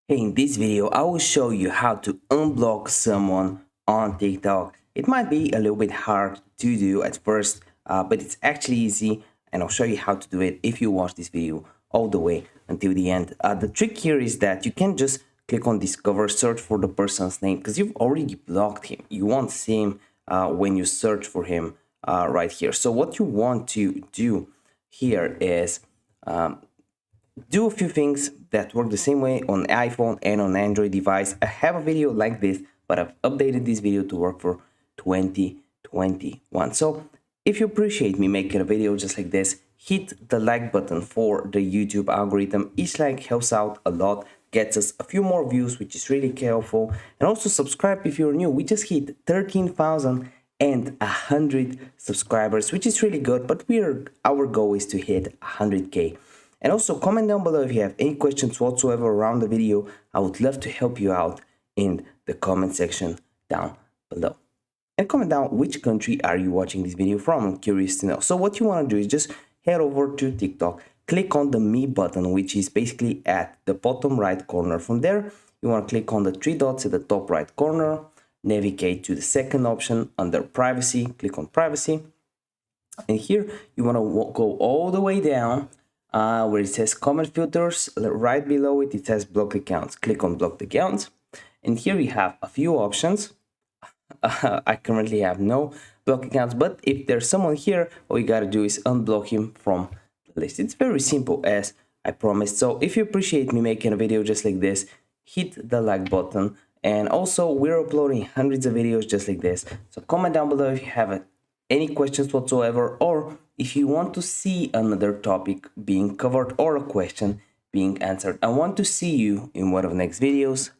Hey, in this video, I will show you how to unblock someone on TikTok. It might be a little bit hard to do at first, but it's actually easy, and I'll show you how to do it if you watch this video all the way until the end. The trick here is that you can just click on discover, search for the person's name because you've already blocked him. You won't see him when you search for him right here. So what you want to do here is do a few things that work the same way on iPhone and on Android device. I have a video like this, but I've updated this video to work for 2021. So if you appreciate me making a video just like this, hit the like button for the YouTube algorithm. Each like helps out a lot, gets us a few more views, which is really helpful. And also subscribe if you're new. We just hit 13,100 subscribers, which is really good, but our goal is to hit 100K. And also comment down below if you have any questions whatsoever around the video. I would love to help you out in the comment section down below. And comment down which country are you watching this video from. I'm curious to know. So what you want to do is just head over to TikTok, click on the Me button, which is basically at the bottom right corner. From there, you want to click on the three dots at the top right corner, navigate to the second option under Privacy, click on Privacy. And here you want to go all the way down where it says comment filters. Right below it, it says block accounts. Click on block accounts. And here we have a few options. I currently have no block accounts, but if there's someone here, all you gotta do is unblock him from the list. It's very simple, as I promised. So if you appreciate me making a video just like this, hit the like button. And also, we're uploading hundreds of videos just like this. So comment down below if you have any questions whatsoever, or if you want to see another topic being covered or a question being answered. I want to see you in one of the next videos.